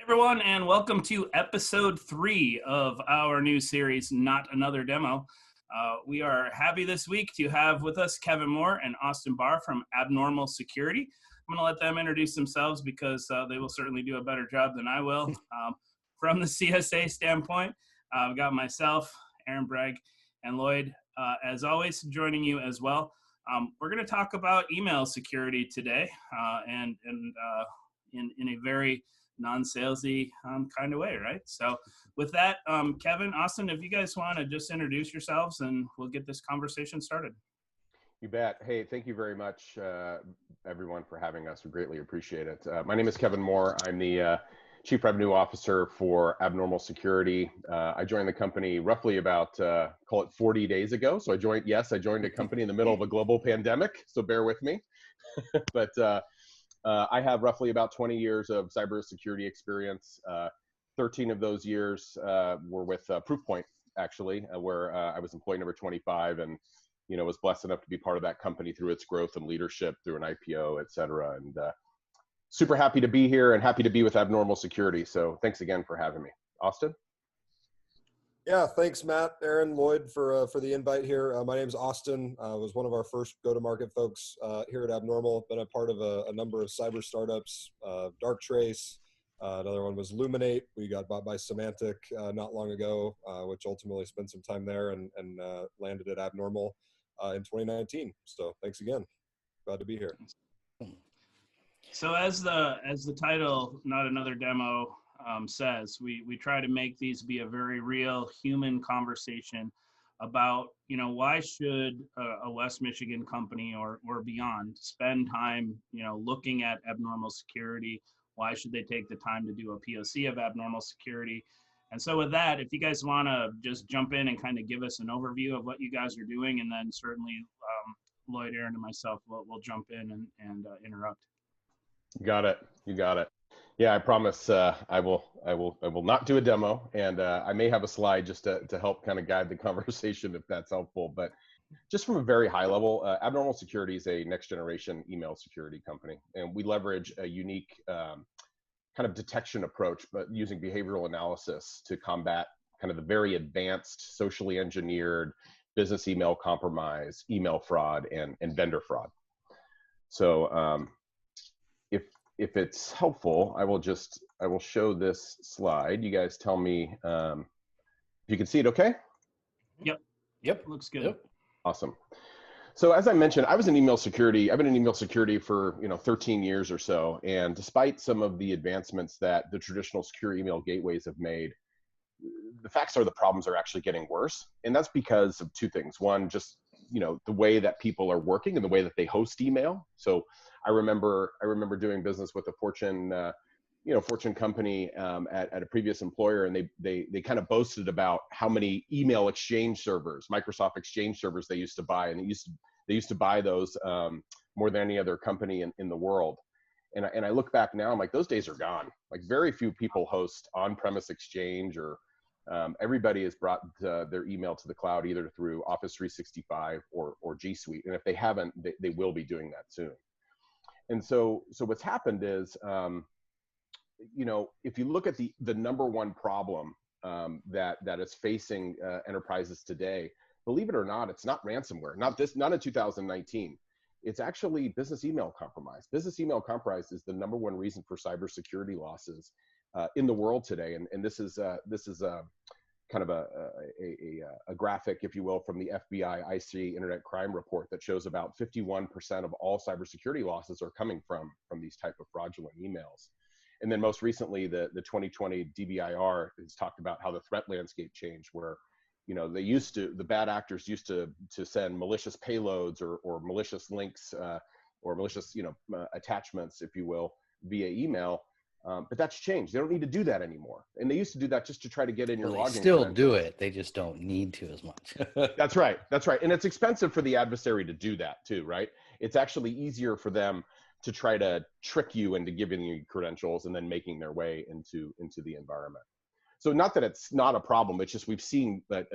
Everyone, and welcome to episode 3 of our new series, Not Another Demo. We are happy this week to have with us Kevin Moore and Austin Barr from Abnormal Security. I'm going to let them introduce themselves because they will certainly do a better job than I will. From the CSA standpoint, I've got myself, Aaron Bragg, and Lloyd, as always, joining you as well. We're going to talk about email security today, and in a very non-salesy kind of way, right? So with that, Kevin, Austin, if you guys want to just introduce yourselves and we'll get this conversation started. You bet. Hey, thank you very much, everyone, for having us. We greatly appreciate it. My name is Kevin Moore. I'm the Chief Revenue Officer for Abnormal Security. I joined the company roughly about, call it 40 days ago. So I joined a company in the middle of a global pandemic, so bear with me. But I have roughly about 20 years of cybersecurity experience. 13 of those years were with Proofpoint, actually, where I was employee number 25, and was blessed enough to be part of that company through its growth and leadership through an IPO, et cetera. And super happy to be here and happy to be with Abnormal Security. So thanks again for having me. Austin? Yeah, thanks, Matt, Aaron, Lloyd, for the invite here. My name's Austin. I was one of our first go-to-market folks here at Abnormal. Been a part of a number of cyber startups, Darktrace. Another one was Luminate. We got bought by Symantec not long ago, which ultimately spent some time there and landed at Abnormal in 2019. So thanks again. Glad to be here. So as the title, Not Another Demo, says, we try to make these be a very real human conversation about, why should a West Michigan company or beyond spend time, looking at abnormal security? Why should they take the time to do a POC of abnormal security? And so with that, if you guys want to just jump in and kind of give us an overview of what you guys are doing, and then certainly Lloyd, Aaron, and myself will jump in and interrupt. You got it. Yeah, I promise I will not do a demo, and I may have a slide just to help kind of guide the conversation if that's helpful. But just from a very high level, Abnormal Security is a next generation email security company, and we leverage a unique kind of detection approach, but using behavioral analysis to combat kind of the very advanced socially engineered business email compromise, email fraud, and vendor fraud. So if it's helpful, I will show this slide. You guys tell me if you can see it okay? Yep. Looks good. Yep. Awesome. So as I mentioned, I've been in email security for 13 years or so. And despite some of the advancements that the traditional secure email gateways have made, the facts are the problems are actually getting worse. And that's because of two things. One, just the way that people are working and the way that they host email. So I remember doing business with a Fortune company at a previous employer, and they kind of boasted about how many email exchange servers, Microsoft Exchange servers they used to buy, and they used to buy those more than any other company in the world. And I look back now, I'm like, those days are gone. Like, very few people host on-premise Exchange, or everybody has brought their email to the cloud either through Office 365 or G Suite. And if they haven't, they will be doing that soon. And so what's happened is, if you look at the number one problem that is facing enterprises today, believe it or not, it's not ransomware. Not in 2019. It's actually business email compromise. Business email compromise is the number one reason for cybersecurity losses in the world today. And this is kind of a graphic, if you will, from the FBI IC Internet Crime Report that shows about 51% of all cybersecurity losses are coming from these type of fraudulent emails. And then most recently, the 2020 DBIR has talked about how the threat landscape changed, where the bad actors used to send malicious payloads or malicious links or malicious attachments, if you will, via email. But that's changed. They don't need to do that anymore. And they used to do that just to try to get in your login. They still do it. They just don't need to as much. That's right. And it's expensive for the adversary to do that too, right? It's actually easier for them to try to trick you into giving you credentials and then making their way into the environment. So not that it's not a problem, it's just we've seen that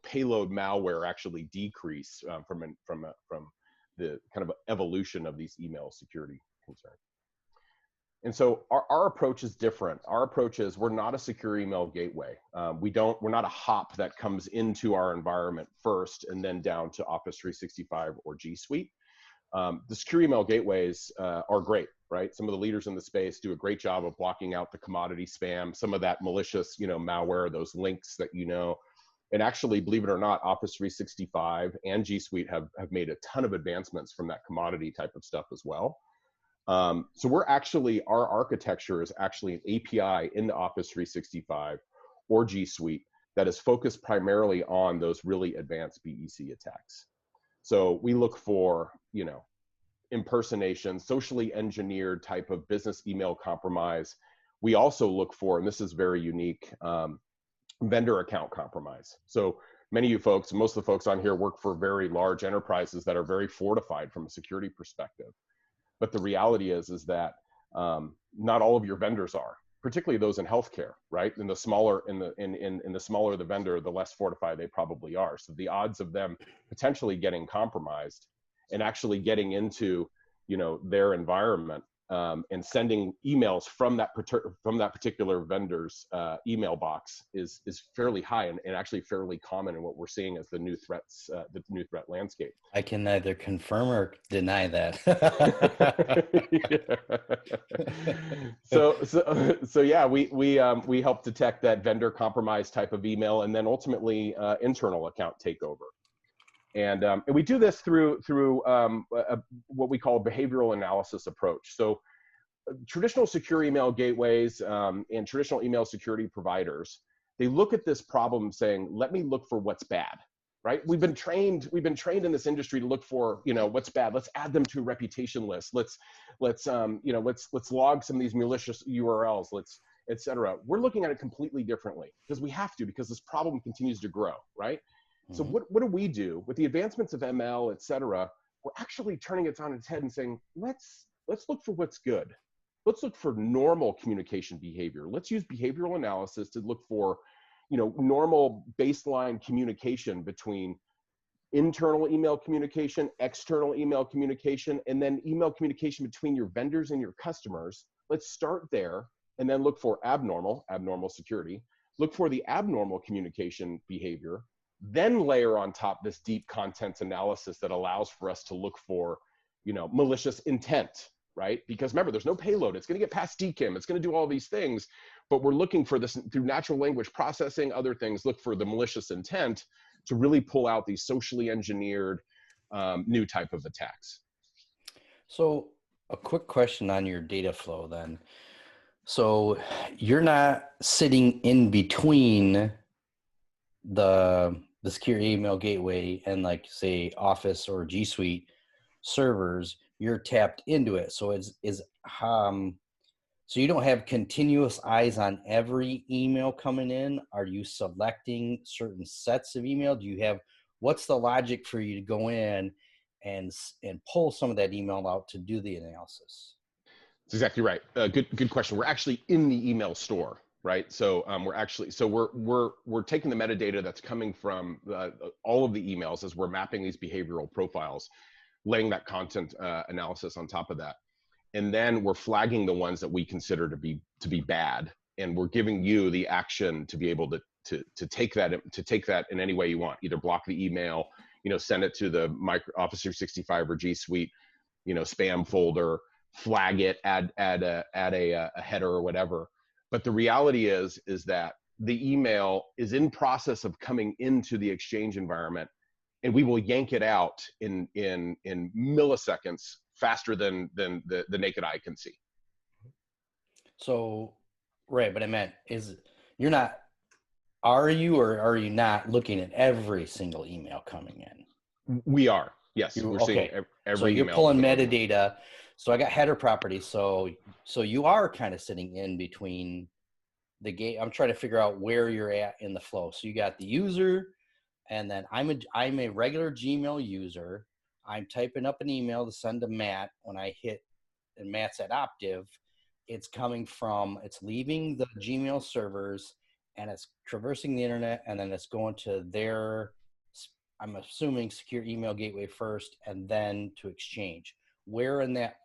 payload malware actually decrease from the kind of evolution of these email security concerns. And so our approach is different. Our approach is we're not a secure email gateway. We're not a hop that comes into our environment first and then down to Office 365 or G Suite. The secure email gateways are great, right? Some of the leaders in the space do a great job of blocking out the commodity spam, some of that malicious, malware, those links that and actually, believe it or not, Office 365 and G Suite have made a ton of advancements from that commodity type of stuff as well. So our architecture is actually an API into Office 365 or G Suite that is focused primarily on those really advanced BEC attacks. So we look for, impersonation, socially engineered type of business email compromise. We also look for, and this is very unique, vendor account compromise. So many of you folks, most of the folks on here work for very large enterprises that are very fortified from a security perspective. But the reality is that not all of your vendors are, particularly those in healthcare, right? And the smaller the smaller the vendor, the less fortified they probably are. So the odds of them potentially getting compromised and actually getting into, their environment and sending emails from that particular vendor's email box is fairly high and actually fairly common in what we're seeing as the new threat landscape. I can neither confirm or deny that. So yeah, we help detect that vendor compromise type of email, and then ultimately internal account takeover. And we do this through what we call a behavioral analysis approach. So traditional secure email gateways and traditional email security providers, they look at this problem saying, let me look for what's bad, right? We've been trained in this industry to look for, what's bad. Let's add them to a reputation list. Let's log some of these malicious URLs, et cetera. We're looking at it completely differently because we have to, because this problem continues to grow, right? So what do we do with the advancements of ML, et cetera? We're actually turning it on its head and saying, let's look for what's good. Let's look for normal communication behavior. Let's use behavioral analysis to look for, normal baseline communication between internal email communication, external email communication, and then email communication between your vendors and your customers. Let's start there and then look for abnormal security. Look for the abnormal communication behavior, then layer on top this deep content analysis that allows for us to look for, malicious intent, right? Because remember, there's no payload. It's going to get past DKIM. It's going to do all these things, but we're looking for this through natural language processing, other things, look for the malicious intent to really pull out these socially engineered new type of attacks. So a quick question on your data flow then. So you're not sitting in between the secure email gateway and say Office or G Suite servers, you're tapped into it. So so you don't have continuous eyes on every email coming in. Are you selecting certain sets of email? What's the logic for you to go in and pull some of that email out to do the analysis? That's exactly right. Good question. We're actually in the email store, right? So we're taking the metadata that's coming from all of the emails as we're mapping these behavioral profiles, laying that content analysis on top of that, and then we're flagging the ones that we consider to be bad, and we're giving you the action to be able to take that in any way you want. Either block the email, send it to the Office 365 or G Suite, spam folder, flag it, add a header or whatever. But the reality is that the email is in process of coming into the Exchange environment, and we will yank it out in milliseconds faster than the naked eye can see. So, right, but I meant are you or are you not looking at every single email coming in? We are, yes. We're seeing every so you're email pulling metadata. So I got header property. So you are kind of sitting in between the gate. I'm trying to figure out where you're at in the flow. So you got the user, and then I'm a regular Gmail user. I'm typing up an email to send to Matt. When I hit, and Matt's at Optiv, it's leaving the Gmail servers, and it's traversing the internet, and then it's going to their, I'm assuming, secure email gateway first, and then to Exchange. Where in that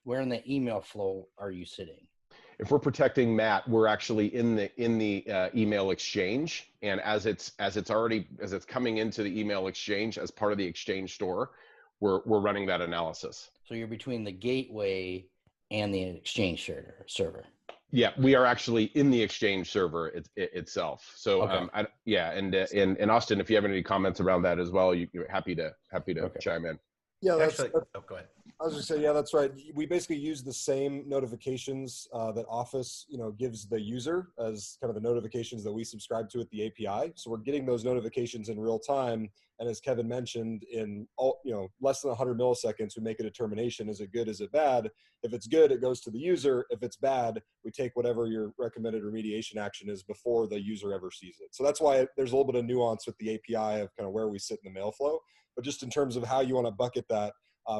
where in the email flow are you sitting? If we're protecting Matt, we're actually in the email exchange, and as it's coming into the email exchange as part of the exchange store, we're running that analysis. So you're between the gateway and the exchange server. Yeah, we are actually in the exchange server itself. So Okay. and Austin, if you have any comments around that as well, you're happy to chime in. Yeah, Actually, go ahead. I was just saying, yeah, that's right. We basically use the same notifications that Office, gives the user as kind of the notifications that we subscribe to at the API. So we're getting those notifications in real time. And as Kevin mentioned, in less than 100 milliseconds, we make a determination: is it good? Is it bad? If it's good, it goes to the user. If it's bad, we take whatever your recommended remediation action is before the user ever sees it. So that's why there's a little bit of nuance with the API of kind of where we sit in the mail flow. But just in terms of how you want to bucket that,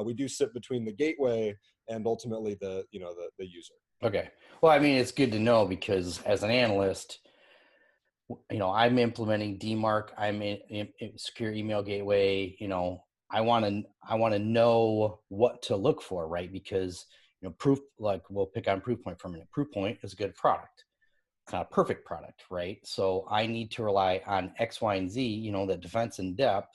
we do sit between the gateway and ultimately the user. Okay. Well, I mean, it's good to know because as an analyst, I'm implementing DMARC. I'm in secure email gateway. I want to know what to look for, right? Because proof, like we'll pick on Proofpoint for a minute. Proofpoint is a good product. It's not a perfect product, right? So I need to rely on X, Y, and Z. The defense in depth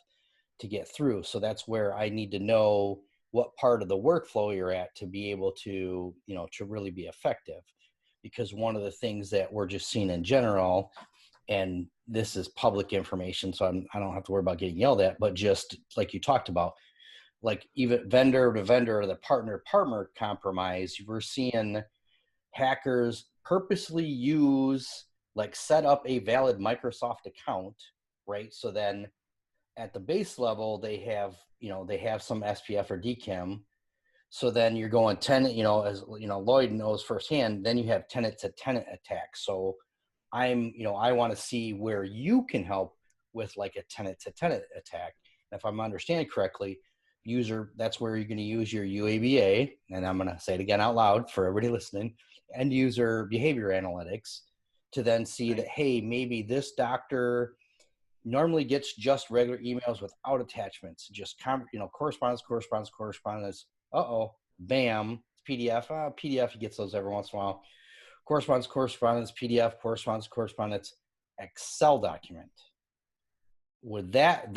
to get through. So that's where I need to know what part of the workflow you're at to be able to, to really be effective. Because one of the things that we're just seeing in general, and this is public information, so I don't have to worry about getting yelled at, but just like you talked about, like even vendor to vendor or the partner compromise, we're seeing hackers purposely set up a valid Microsoft account, right? So then at the base level, they have some SPF or DKIM. So then you're going tenant, as Lloyd knows firsthand, then you have tenant to tenant attacks. So I want to see where you can help with like a tenant to tenant attack. And if I'm understanding correctly, that's where you're going to use your UABA. And I'm going to say it again out loud for everybody listening, end user behavior analytics, to then see that, hey, maybe this doctor normally gets just regular emails without attachments, just correspondence. Bam, it's PDF. PDF, he gets those every once in a while. Correspondence, PDF, correspondence, Excel document. Would that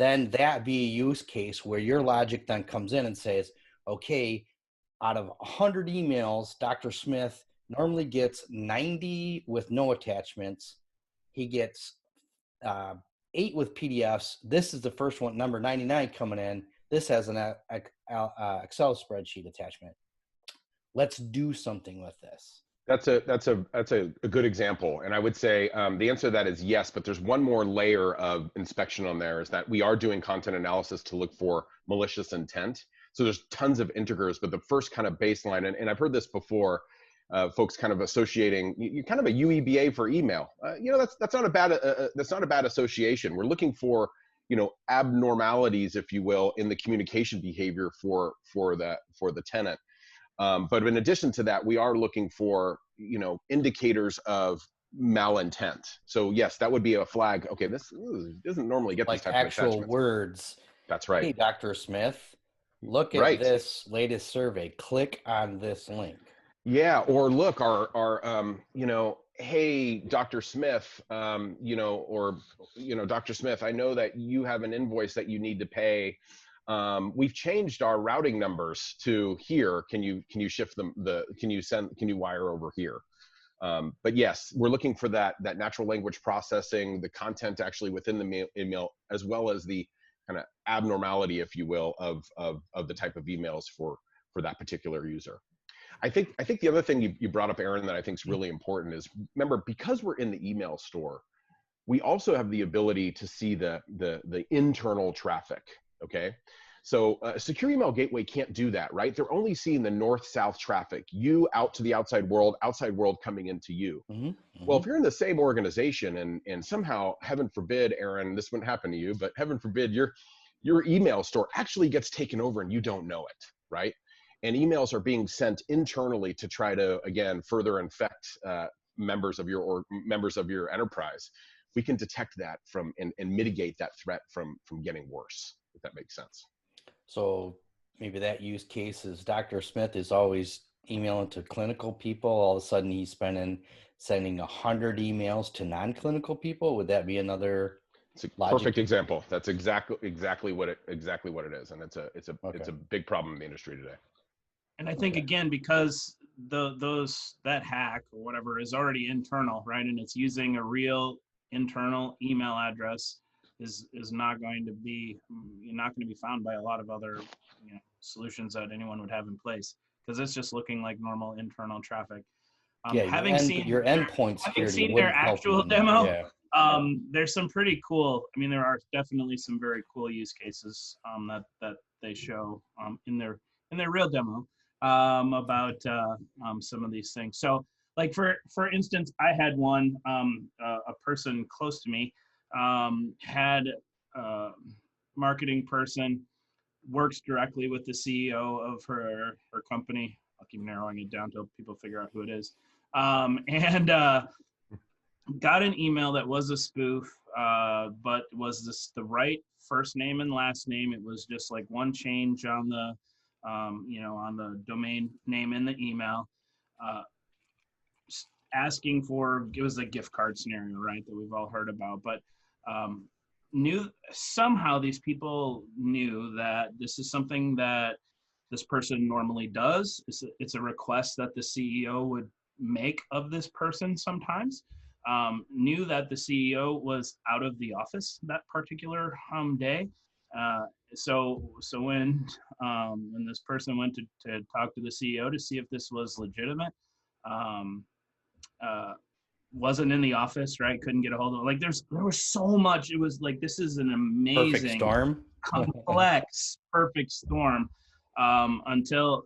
be a use case where your logic then comes in and says, okay, out of 100 emails, Dr. Smith normally gets 90 with no attachments. He gets 8 with PDFs. This is the first one, number 99 coming in. This has an Excel spreadsheet attachment. Let's do something with this. That's a good example, and I would say the answer to that is yes. But there's one more layer of inspection on there, is that we are doing content analysis to look for malicious intent. So there's tons of integers, but the first kind of baseline, and I've heard this before, folks kind of associating you kind of a UEBA for email. That's not a bad association. We're looking for abnormalities, if you will, in the communication behavior for the tenant. But in addition to that, we are looking for indicators of malintent. So yes, that would be a flag. Okay, this doesn't normally get like these types actual of attachments. words. That's right. Hey, Dr. Smith, look at this latest survey. Click on this link. Yeah, or look, hey, Dr. Smith, Dr. Smith, I know that you have an invoice that you need to pay. We've changed our routing numbers to here. Can you shift them? Can you wire over here? But yes, we're looking for that natural language processing, the content actually within the email, as well as the kind of abnormality, if you will, of the type of emails for that particular user. I think the other thing you brought up, Aaron, that I think is really important is, remember, because we're in the email store, we also have the ability to see the internal traffic. Okay, so secure email gateway can't do that, right? They're only seeing the north-south traffic, you out to the outside world coming into you. Mm-hmm. Mm-hmm. Well, if you're in the same organization and somehow, heaven forbid, Aaron, this wouldn't happen to you, but heaven forbid, your email store actually gets taken over and you don't know it, right? And emails are being sent internally to try to, again, further infect members of your enterprise. We can detect that and mitigate that threat from getting worse, if that makes sense. So maybe that use case is Dr. Smith is always emailing to clinical people, all of a sudden he's sending 100 emails to non-clinical people. Would that be another It's a logic? perfect example. That's exactly what it is, and it's a big problem in the industry today. And I think again, because that hack or whatever is already internal, right? And it's using a real internal email address is not going to be found by a lot of other solutions that anyone would have in place, because it's just looking like normal internal traffic. Having seen your endpoint security their actual demo, yeah. There's some pretty cool. I mean, there are definitely some very cool use cases that they show in their real demo about some of these things. So, like for instance, I had one. A person close to me had a marketing person, works directly with the CEO of her company. I'll keep narrowing it down till people figure out who it is. And got an email that was a spoof, but was this the right first name and last name? It was just like one change on the, on the domain name in the email, asking for, it was a gift card scenario, right, that we've all heard about, but somehow these people knew that this is something that this person normally does. It's a request that the CEO would make of this person sometimes. Knew that the CEO was out of the office that particular day. So when this person went to talk to the CEO to see if this was legitimate, wasn't in the office, right? Couldn't get a hold of it. Like there was so much. It was like, this is an amazing, perfect storm, complex, perfect storm. Until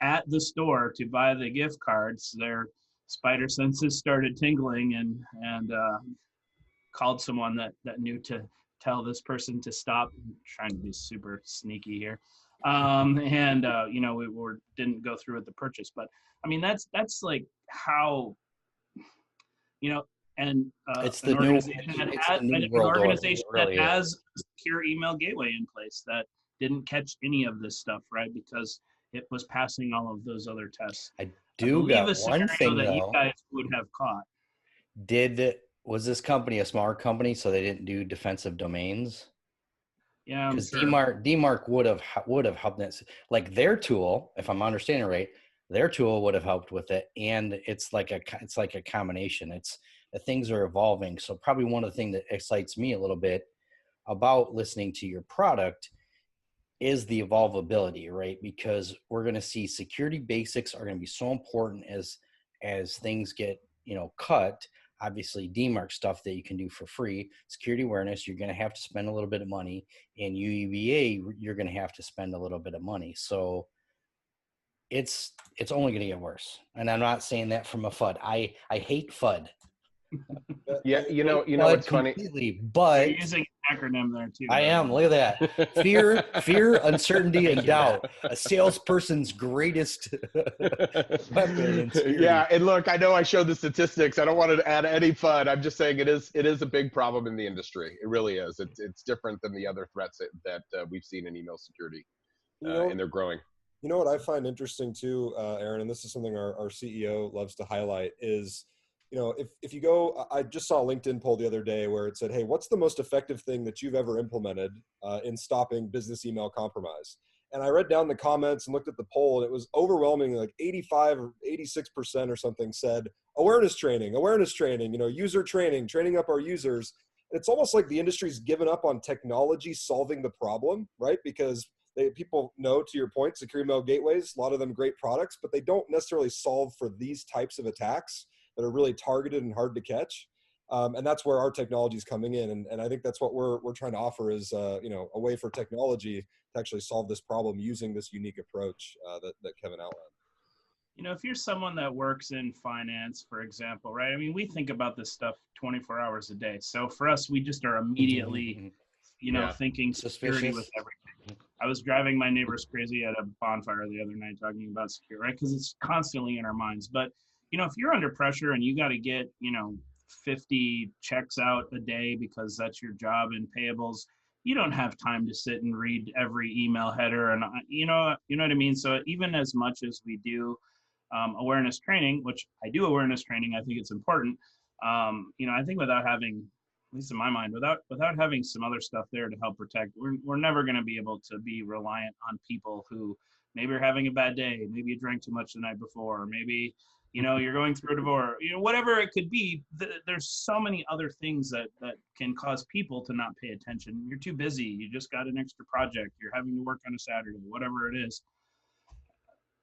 at the store to buy the gift cards, their spider senses started tingling and called someone that knew to tell this person to stop. I'm trying to be super sneaky here. We didn't go through with the purchase, but I mean, that's like how, and it's an organization that has a secure email gateway in place that didn't catch any of this stuff, right? Because it was passing all of those other tests. I got one thing that though, you guys would have caught. Was this company a smart company, so they didn't do defensive domains? Yeah, because sure. DMARC would have helped this. Like their tool, if I'm understanding right, their tool would have helped with it, and it's like a combination. Things are evolving. So probably one of the things that excites me a little bit about listening to your product is the evolvability, right? Because we're going to see security basics are going to be so important as things get cut. Obviously, DMARC stuff that you can do for free. Security awareness, you're going to have to spend a little bit of money. And UEBA, you're going to have to spend a little bit of money. So it's only going to get worse. And I'm not saying that from a FUD. I hate FUD. Yeah, what's funny? But you're using an acronym there too. I am. Look at that. Fear, uncertainty, and doubt. A salesperson's greatest weapon. Yeah, and look, I know I showed the statistics. I don't want to add any FUD. I'm just saying it is a big problem in the industry. It really is. It's different than the other threats that we've seen in email security, and they're growing. You know what I find interesting too, Aaron, and this is something our CEO loves to highlight is, if you go, I just saw a LinkedIn poll the other day where it said, hey, what's the most effective thing that you've ever implemented in stopping business email compromise? And I read down the comments and looked at the poll, and it was overwhelmingly like 85 or 86% or something said awareness training, user training up our users. And it's almost like the industry's given up on technology solving the problem, right? Because people know, to your point, secure email gateways, a lot of them great products, but they don't necessarily solve for these types of attacks that are really targeted and hard to catch. And that's where our technology is coming in. And I think that's what we're trying to offer is, a way for technology to actually solve this problem using this unique approach that Kevin outlined. If you're someone that works in finance, for example, right? I mean, we think about this stuff 24 hours a day. So for us, we just are immediately, thinking security with everything. I was driving my neighbors crazy at a bonfire the other night talking about security, right? Because it's constantly in our minds. But, if you're under pressure and you got to get, 50 checks out a day because that's your job in payables, you don't have time to sit and read every email header. And you know what I mean? So even as much as we do awareness training, which I do awareness training. I think it's important. I think without having, at least in my mind, without having some other stuff there to help protect, we're never going to be able to be reliant on people who maybe are having a bad day, maybe you drank too much the night before, maybe you're going through a divorce, whatever it could be. There's so many other things that can cause people to not pay attention. You're too busy. You just got an extra project. You're having to work on a Saturday, whatever it is.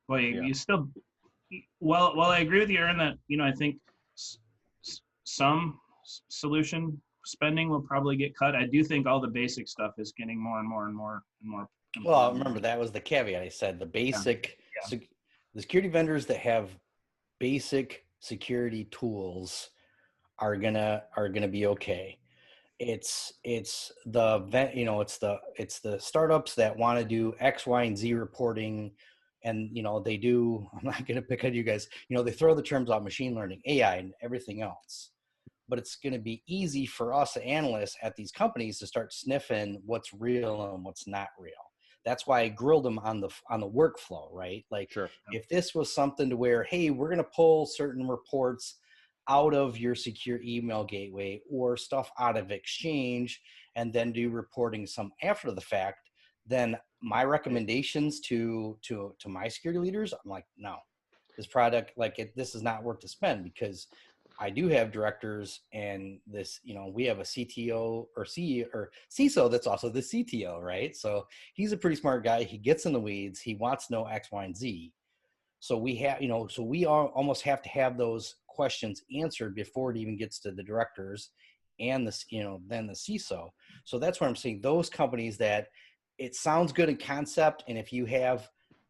Boy, you still. Well, I agree with you, Aaron, that I think some solution spending will probably get cut. I do think all the basic stuff is getting more and more and more and more important. Well, remember that was the caveat. I said the basic, the security vendors that have basic security tools are gonna be okay. It's the startups that want to do X, Y, and Z reporting, and they do. I'm not gonna pick on you guys. They throw the terms out: machine learning, AI, and everything else. But it's going to be easy for us analysts at these companies to start sniffing what's real and what's not real. That's why I grilled them on the workflow, right? Like, sure. If this was something to where, hey, we're going to pull certain reports out of your secure email gateway or stuff out of Exchange and then do reporting some after the fact, then my recommendations to my security leaders, I'm like, no, this product, this is not worth to spend, because I do have directors, and this, we have a CTO or CEO or CISO that's also the CTO, right? So he's a pretty smart guy. He gets in the weeds. He wants to know X, Y, and Z. So we have, so we almost have to have those questions answered before it even gets to the directors and then the CISO. So that's where I'm saying those companies that it sounds good in concept. And if you have,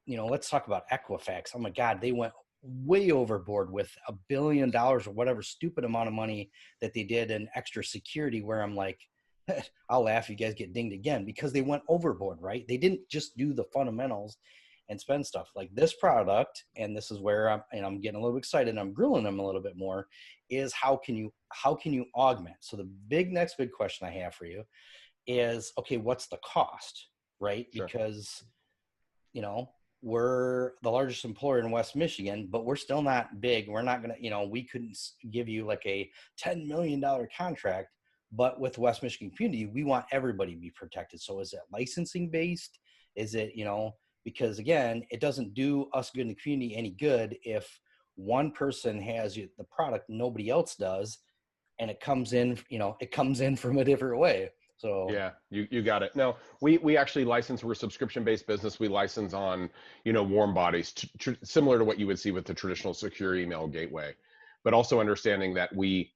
let's talk about Equifax. Oh my God, they went way overboard with $1 billion or whatever stupid amount of money that they did in extra security, where I'm like, I'll laugh if you guys get dinged again, because they went overboard, right? They didn't just do the fundamentals and spend stuff like this product. And this is where I'm getting a little excited and I'm grilling them a little bit more, is how can you augment? So the next big question I have for you is, okay, what's the cost, right? Sure. Because, we're the largest employer in West Michigan, but we're still not big. We're not going to, we couldn't give you like a $10 million contract, but with West Michigan community, we want everybody to be protected. So is it licensing based? Is it, because again, it doesn't do us good in the community any good if one person has the product, nobody else does, and it comes in from a different way. So yeah, you got it. No, we actually license. We're a subscription-based business. We license on warm bodies, similar to what you would see with the traditional secure email gateway, but also understanding that we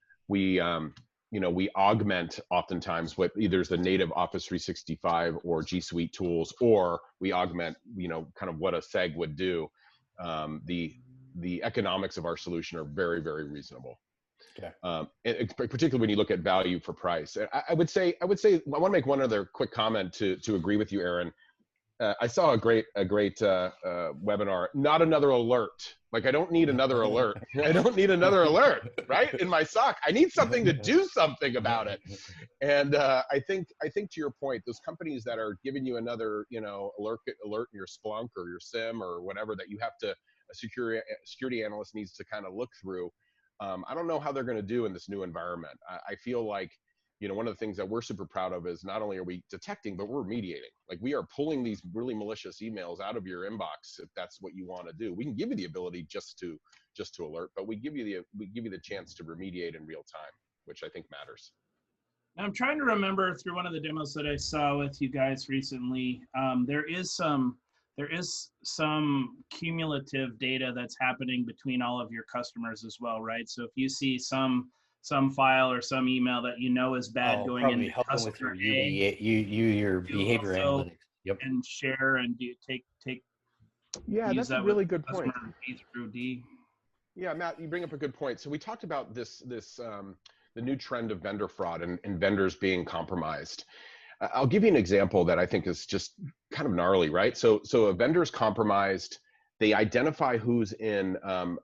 augment oftentimes with either the native Office 365 or G Suite tools, or we augment kind of what a SEG would do. The economics of our solution are very, very reasonable. Okay. And particularly when you look at value for price. I would say I want to make one other quick comment to agree with you, Aaron. I saw a great webinar. Not another alert. Like, I don't need another alert. I don't need another alert, right? In my SOC, I need something to do something about it. And I think to your point, those companies that are giving you another alert in your Splunk or your SIM or whatever that you have to, a security analyst needs to kind of look through. I don't know how they're going to do in this new environment. I feel like, one of the things that we're super proud of is not only are we detecting, but we're remediating. Like, we are pulling these really malicious emails out of your inbox if that's what you want to do. We can give you the ability just to alert, but we give you the chance to remediate in real time, which I think matters. I'm trying to remember through one of the demos that I saw with you guys recently. There is some cumulative data that's happening between all of your customers as well, right? So if you see some file or some email that is bad going into customer A, your behavior analytics. Yep. And share and do take. Yeah, that's a really good point. B through D. Yeah, Matt, you bring up a good point. So we talked about this the new trend of vendor fraud and vendors being compromised. I'll give you an example that I think is just kind of gnarly, right? So a vendor's compromised. They identify who's in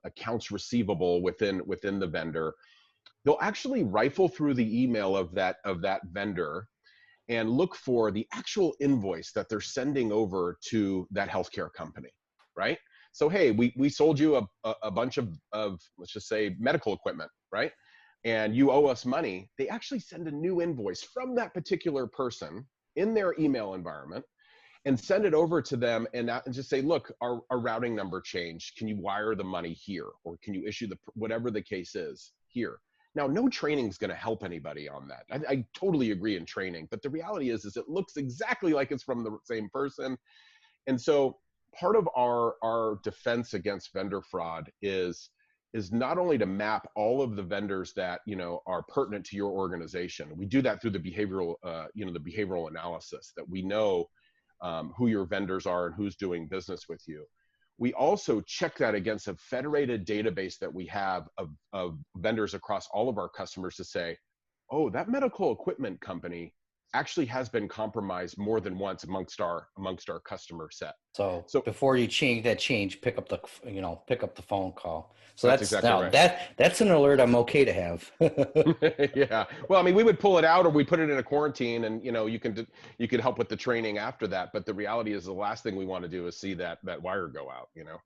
accounts receivable within the vendor. They'll actually rifle through the email of that vendor and look for the actual invoice that they're sending over to that healthcare company, right? So, hey, we sold you a bunch of, let's just say, medical equipment, right? And you owe us money. They actually send a new invoice from that particular person in their email environment and send it over to them and just say, look, our routing number changed. Can you wire the money here? Or can you issue whatever the case is here? Now, no training is going to help anybody on that. I totally agree in training, but the reality is it looks exactly like it's from the same person. And so part of our defense against vendor fraud is not only to map all of the vendors that, you know, are pertinent to your organization. We do that through the behavioral, the behavioral analysis, that we know who your vendors are and who's doing business with you. We also check that against a federated database that we have of vendors across all of our customers to say, oh, that medical equipment company actually has been compromised more than once amongst our customer set. So before you pick up the phone call. So that's exactly right. That's an alert I'm okay to have. Yeah. Well, I mean, we would pull it out or we put it in a quarantine, and you know, you could help with the training after that. But the reality is, the last thing we want to do is see that wire go out. You know.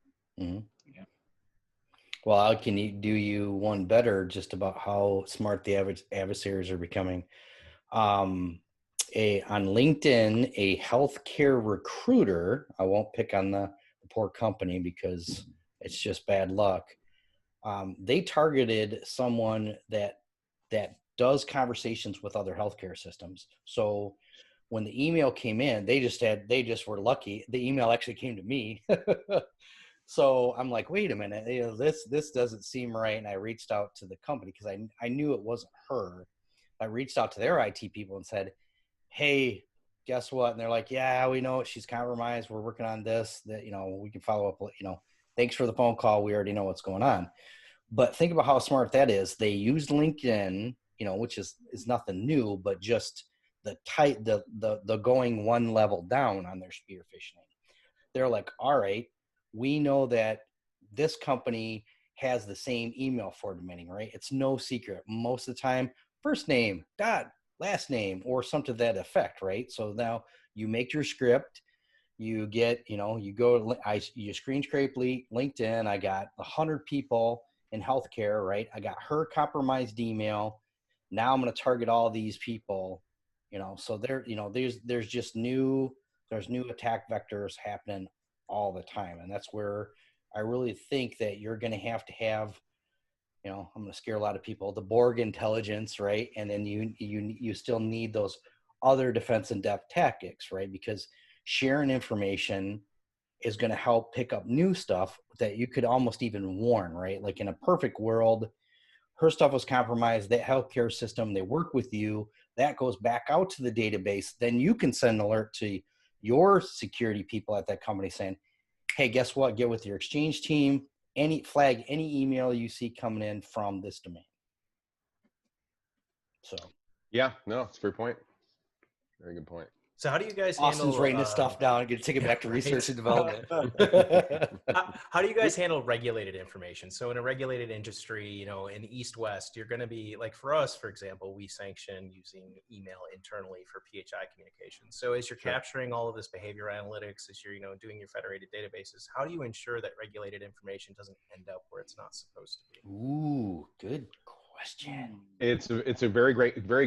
Mm-hmm. Yeah. Well, can you do you one better just about how smart the adversaries are becoming? On LinkedIn, a healthcare recruiter, I won't pick on the poor company because it's just bad luck. They targeted someone that does conversations with other healthcare systems. So when the email came in, they just were lucky. The email actually came to me. So I'm like, wait a minute, you know, this doesn't seem right. And I reached out to the company because I knew it wasn't her. I reached out to their IT people and said, hey, guess what? And they're like, yeah, we know she's compromised. We're working on this, that, you know, we can follow up, you know, thanks for the phone call. We already know what's going on. But think about how smart that is. They used LinkedIn, you know, which is nothing new, but just the going one level down on their spear phishing. They're like, all right, we know that this company has the same email formatting, right? It's no secret. Most of the time, first name, last name, or something to that effect, right? So now you make your script, you get, you know, you screen scrape LinkedIn. I got 100 people in healthcare, right? I got her compromised email. Now I'm going to target all these people, you know, so there's just new attack vectors happening all the time. And that's where I really think that you're going to have, you know, I'm going to scare a lot of people, the Borg intelligence, right? And then you still need those other defense in depth tactics, right? Because sharing information is going to help pick up new stuff that you could almost even warn, right? Like in a perfect world, her stuff was compromised, that healthcare system, they work with you, that goes back out to the database. Then you can send an alert to your security people at that company saying, hey, guess what? Get with your exchange team, flag any email you see coming in from this domain. So. Yeah, no, it's a fair point. Very good point. So how do you guys Austin's handle... writing this stuff down and get to take it back to research and development. How do you guys handle regulated information? So in a regulated industry, you know, in East-West, you're going to be, like for us, for example, we sanction using email internally for PHI communication. So as you're capturing all of this behavior analytics, as you're, you know, doing your federated databases, how do you ensure that regulated information doesn't end up where it's not supposed to be? Ooh, good question. It's a very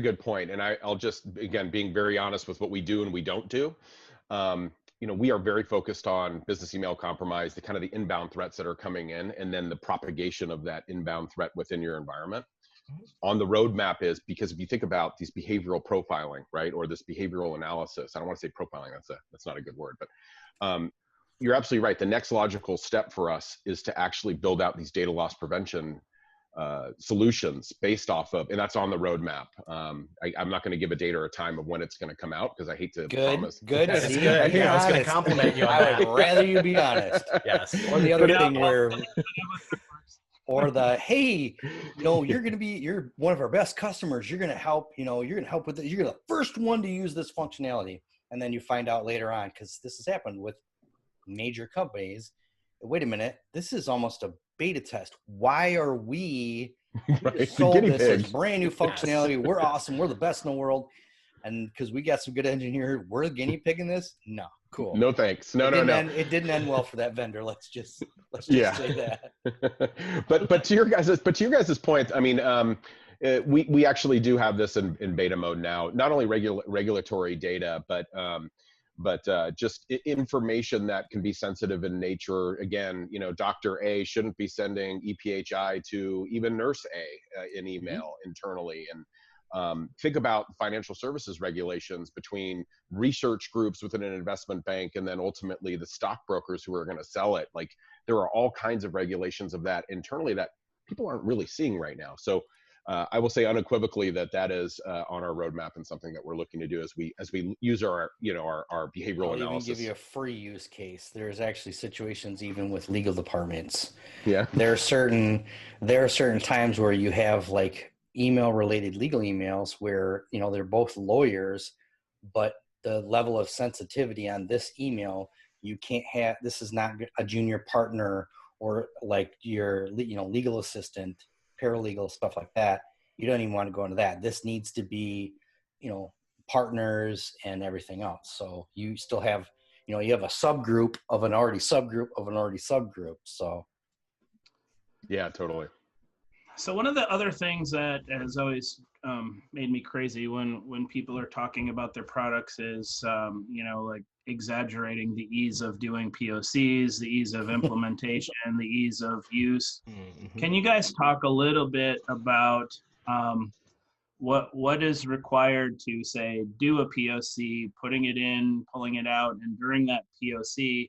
good point. And I'll just, again, being very honest with what we do and we don't do. You know, we are very focused on business email compromise, the kind of the inbound threats that are coming in, and then the propagation of that inbound threat within your environment. On the roadmap is, because if you think about these behavioral profiling, right, or this behavioral analysis, I don't want to say profiling, that's not a good word, but you're absolutely right. The next logical step for us is to actually build out these data loss prevention solutions based off of, and that's on the roadmap. I'm not going to give a date or a time of when it's going to come out because I hate to promise. Good. That's good. Yeah, I was going to compliment you on that. I would rather you be honest. Yes. Or the other thing where, or the, hey, you know, you're one of our best customers. You're going to help, you know, you're going to help with it. You're the first one to use this functionality. And then you find out later on, because this has happened with major companies. Wait a minute, this is almost a beta test. Why are we right, sold this as brand new functionality? We're awesome. We're the best in the world. And because we got some good engineers, we're guinea pigging this. No, cool. No thanks. No. It didn't end well for that vendor. Let's just say that. but to your guys' point, I mean, we actually do have this in beta mode now. Not only regulatory data, but just information that can be sensitive in nature. Again, Dr. A shouldn't be sending EPHI to even Nurse A in email internally. And think about financial services regulations between research groups within an investment bank and then ultimately the stockbrokers who are going to sell it. Like, there are all kinds of regulations of that internally that people aren't really seeing right now. So I will say unequivocally that is on our roadmap and something that we're looking to do as we use our behavioral I'll analysis. even give you a free use case. There's actually situations even with legal departments. Yeah. There are certain times where you have like email related legal emails where, they're both lawyers, but the level of sensitivity on this email, you can't have, this is not a junior partner or like your, legal assistant, paralegal, stuff like that. You don't even want to go into that. This needs to be, partners and everything else. So you still have, you have a subgroup of an already subgroup of an already subgroup. So. Yeah, totally. So one of the other things that has always made me crazy when people are talking about their products is, like exaggerating the ease of doing POCs, the ease of implementation, the ease of use. Mm-hmm. Can you guys talk a little bit about what is required to, say, do a POC, putting it in, pulling it out, and during that POC,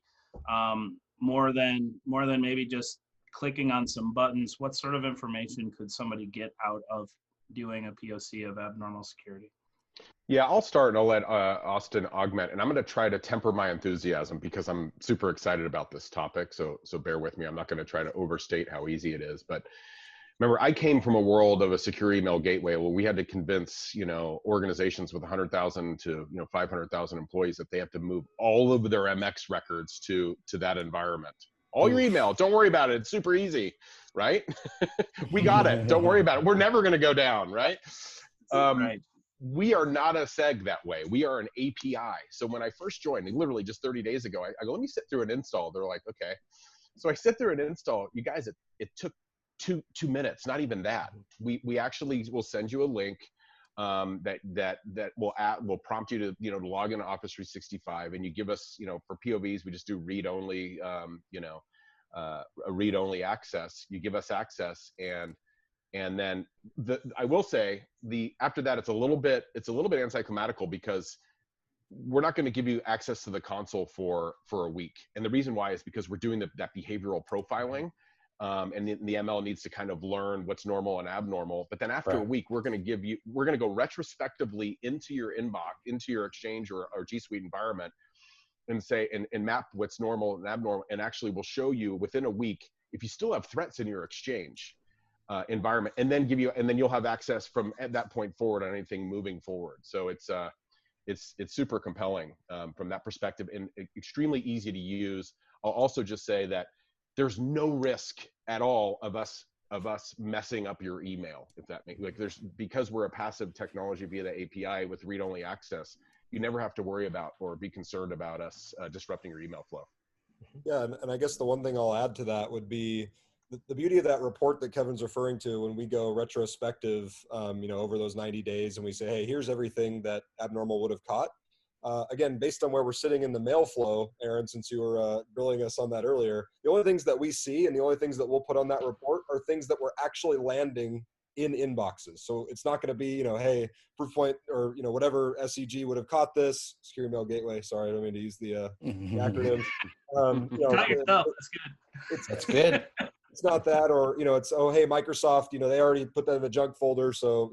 more than maybe just clicking on some buttons, what sort of information could somebody get out of doing a POC of abnormal security? Yeah, I'll start and I'll let Austin augment, and I'm going to try to temper my enthusiasm because I'm super excited about this topic. So bear with me. I'm not going to try to overstate how easy it is. But remember, I came from a world of a secure email gateway where we had to convince, organizations with 100,000 to 500,000 employees that they have to move all of their MX records to that environment. All your email, don't worry about it. It's super easy, right? We got it. Don't worry about it. We're never going to go down, right? Right. We are not a SEG that way. We are an API. So when I first joined, literally just 30 days ago, I go, let me sit through an install. They're like, okay. So I sit through an install. You guys, it took two minutes, not even that. We actually will send you a link that will prompt you to log into Office 365, and you give us, for POVs we just do read only, a read only access. You give us access, and then I will say after that it's a little bit anticlimactical because we're not going to give you access to the console for a week, and the reason why is because we're doing that behavioral profiling. And the ML needs to kind of learn what's normal and abnormal. But then after a week, we're going to go retrospectively into your inbox, into your Exchange or G Suite environment, and say and map what's normal and abnormal, and actually we'll show you within a week if you still have threats in your Exchange environment, and then you'll have access from at that point forward on anything moving forward. So it's super compelling from that perspective and extremely easy to use. I'll also just say that there's no risk at all of us messing up your email, if that makes because we're a passive technology via the API with read-only access. You never have to worry about or be concerned about us disrupting your email flow. Yeah, and I guess the one thing I'll add to that would be the beauty of that report that Kevin's referring to when we go retrospective, over those 90 days, and we say, hey, here's everything that abnormal would have caught. Again, based on where we're sitting in the mail flow, Aaron, since you were grilling us on that earlier, the only things that we see and the only things that we'll put on that report are things that we're actually landing in inboxes. So it's not going to be, hey, Proofpoint or, whatever SEG would have caught this, Secure Email Gateway. Sorry, I don't mean to use the acronym. Tell yourself, that's good. That's good. It's not that, or, it's, oh, hey, Microsoft, they already put that in the junk folder. So,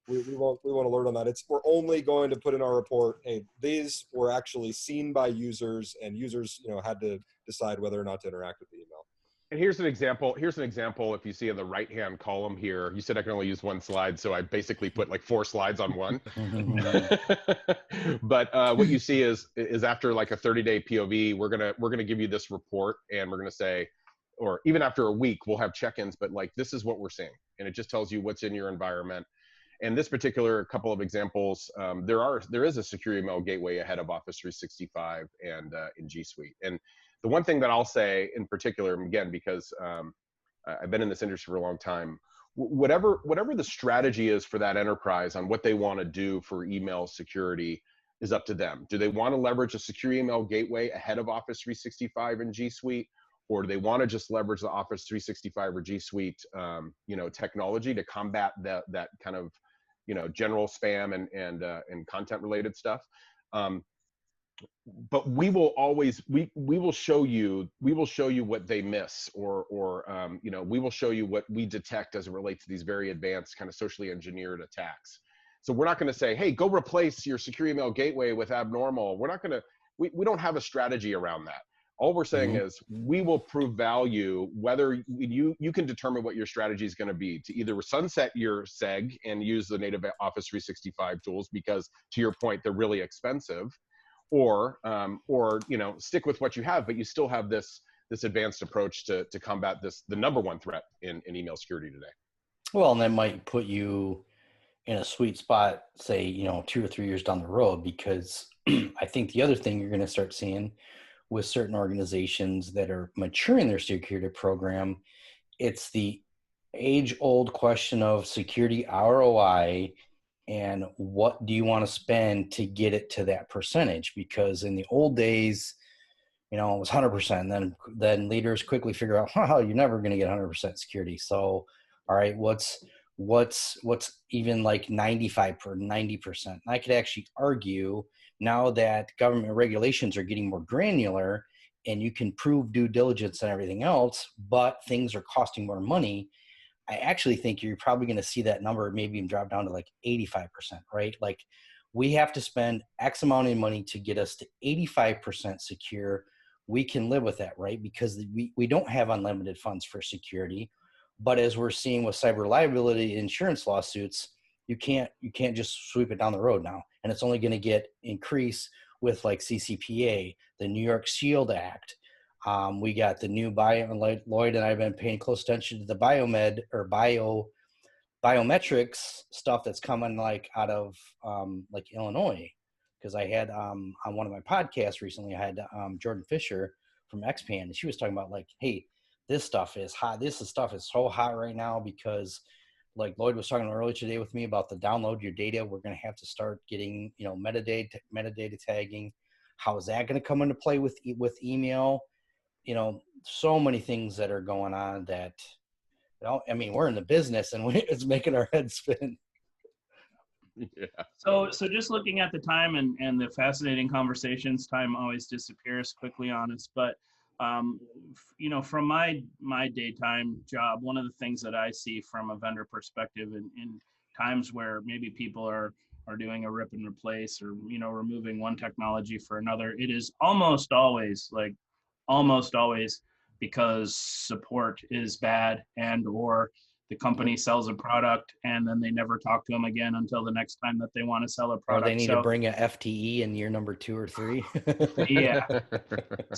we won't alert on that. We're only going to put in our report, hey, these were actually seen by users, and users, had to decide whether or not to interact with the email. And here's an example. If you see in the right-hand column here, you said I can only use one slide, so I basically put like 4 slides on one. But what you see is after like a 30-day POV, we're gonna give you this report, and we're gonna say, or even after a week, we'll have check-ins. But like, this is what we're seeing, and it just tells you what's in your environment. And this particular couple of examples, there is a secure email gateway ahead of Office 365 and in G Suite. And the one thing that I'll say in particular, again, because I've been in this industry for a long time, whatever the strategy is for that enterprise on what they want to do for email security is up to them. Do they want to leverage a secure email gateway ahead of Office 365 and G Suite, or do they want to just leverage the Office 365 or G Suite, technology to combat that kind of, general spam and content related stuff? But we will always we will show you what they miss, or we will show you what we detect as it relates to these very advanced kind of socially engineered attacks. So we're not going to say, hey, go replace your secure email gateway with Abnormal. We're not going to, we don't have a strategy around that. All we're saying is we will prove value, whether you can determine what your strategy is going to be, to either sunset your SEG and use the native Office 365 tools because, to your point, they're really expensive, or stick with what you have, but you still have this advanced approach to combat the number one threat in email security today. Well, and that might put you in a sweet spot, say, 2 or 3 years down the road, because I think the other thing you're going to start seeing with certain organizations that are maturing their security program, it's the age-old question of security ROI and what do you want to spend to get it to that percentage? Because in the old days, it was 100%. Then leaders quickly figure out, you're never going to get 100% security. So, all right, what's even like 95 or 90%? I could actually argue, now that government regulations are getting more granular and you can prove due diligence and everything else, but things are costing more money, I actually think you're probably going to see that number maybe even drop down to like 85%, right? Like, we have to spend X amount of money to get us to 85% secure. We can live with that, right? Because we don't have unlimited funds for security. But as we're seeing with cyber liability insurance lawsuits, you can't just sweep it down the road now. And it's only going to get increased with like CCPA, the New York Shield Act. We got the new Lloyd and I've been paying close attention to the biometrics stuff that's coming like out of like Illinois. Because I had on one of my podcasts recently, I had Jordan Fisher from XPAN, and she was talking about like, hey, this stuff is hot. This stuff is so hot right now because, like Lloyd was talking earlier today with me about the download your data. We're going to have to start getting, metadata tagging. How is that going to come into play with email? So many things that are going on that, we're in the business and it's making our heads spin. Yeah. So just looking at the time and the fascinating conversations, time always disappears quickly on us. But from my daytime job, one of the things that I see from a vendor perspective in times where maybe people are doing a rip and replace, or removing one technology for another, it is almost always because support is bad, and or the company sells a product and then they never talk to them again until the next time that they want to sell a product. Or they need to bring a FTE in year number 2 or 3. Yeah.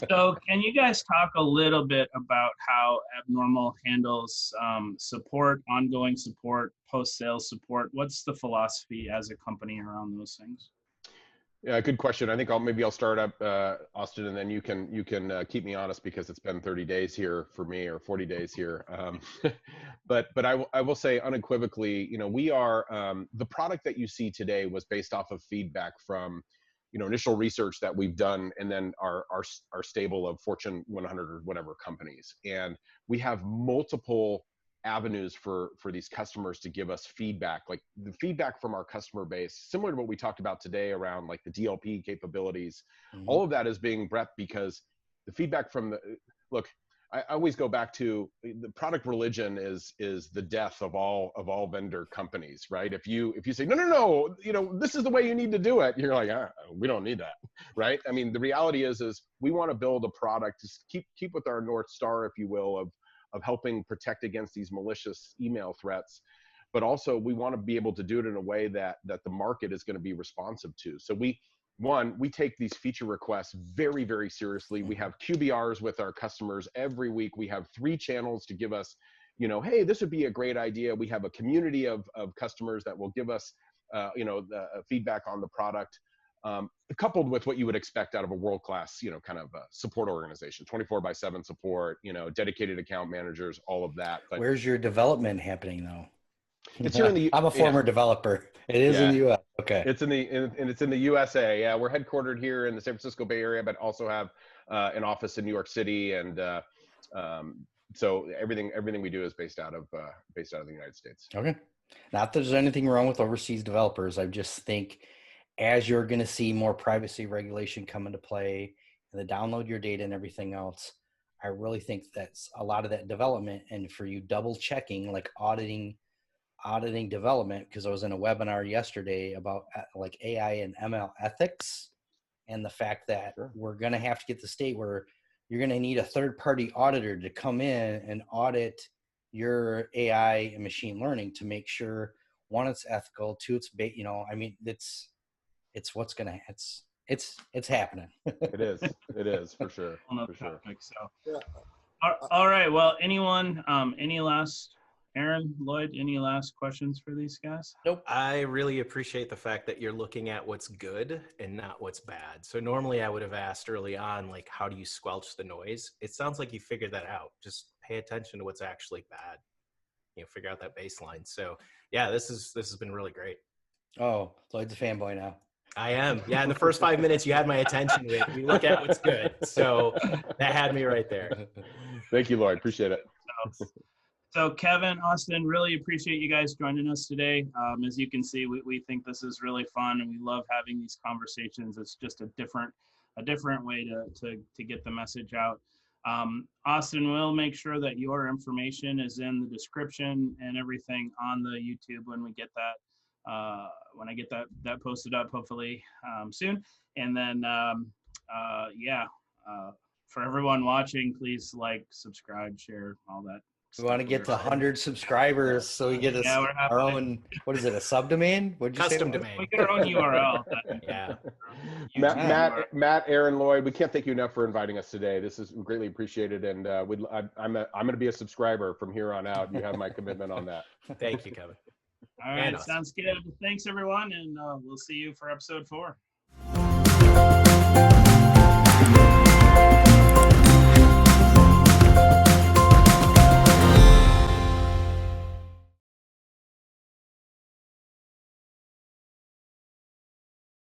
So can you guys talk a little bit about how Abnormal handles support, ongoing support, post-sales support? What's the philosophy as a company around those things? Yeah, good question. I think I'll start up, Austin, and then you can keep me honest, because it's been 30 days here for me, or 40 days here. But I will say unequivocally, we are the product that you see today was based off of feedback from initial research that we've done, and then our stable of Fortune 100 or whatever companies, and we have multiple avenues for these customers to give us feedback, like the feedback from our customer base, similar to what we talked about today around like the DLP capabilities. All of that is being prepped because the feedback from look, I always go back to the product religion is the death of all vendor companies, right? If you say no, this is the way you need to do it, you're like, we don't need that, right? I mean, the reality is we want to build a product to keep with our North Star, if you will, of helping protect against these malicious email threats, but also we want to be able to do it in a way that the market is going to be responsive to. So we take these feature requests very, very seriously. We have QBRs with our customers every week. We have 3 channels to give us hey, this would be a great idea. We have a community of customers that will give us, the feedback on the product, coupled with what you would expect out of a world-class, kind of support organization, 24/7 support, dedicated account managers, all of that. But where's your development happening though? it's here in the. I'm a former developer. It is in the U.S. Okay. It's in the USA. Yeah, we're headquartered here in the San Francisco Bay Area, but also have an office in New York City, and so everything we do is based out of the United States. Okay. Not that there's anything wrong with overseas developers. I just think as you're going to see more privacy regulation come into play and the download your data and everything else, I really think that's a lot of that development. And for you double checking, like auditing development, because I was in a webinar yesterday about like AI and ML ethics, and the fact that we're going to have to get to the state where you're going to need a third-party auditor to come in and audit your AI and machine learning to make sure, one, it's ethical, two, it's it's what's gonna it's happening. It is for sure. For sure. So, all right. Well, anyone, Aaron, Lloyd, any last questions for these guys? Nope. I really appreciate the fact that you're looking at what's good and not what's bad. So normally I would have asked early on, like, how do you squelch the noise? It sounds like you figured that out. Just pay attention to what's actually bad. Figure out that baseline. So yeah, this has been really great. Oh, Lloyd's a fanboy now. I am. Yeah, in the first 5 minutes, you had my attention with, we look at what's good. So that had me right there. Thank you, Lloyd. Appreciate it. So Kevin, Austin, really appreciate you guys joining us today. As you can see, we think this is really fun, and we love having these conversations. It's just a different way to get the message out. Austin, we'll make sure that your information is in the description and everything on the YouTube when we get that. When I get that posted up, hopefully soon. And then, for everyone watching, please like, subscribe, share, all that. We want to get to 100 subscribers so we get our own, what is it, a subdomain? What'd you Custom say? domain. We get our own URL. Yeah. Matt, Aaron, Lloyd, we can't thank you enough for inviting us today. This is greatly apprecited, and I'm going to be a subscriber from here on out. You have my commitment on that. Thank you, Kevin. All right, sounds good. Thanks, everyone, and we'll see you for episode 4.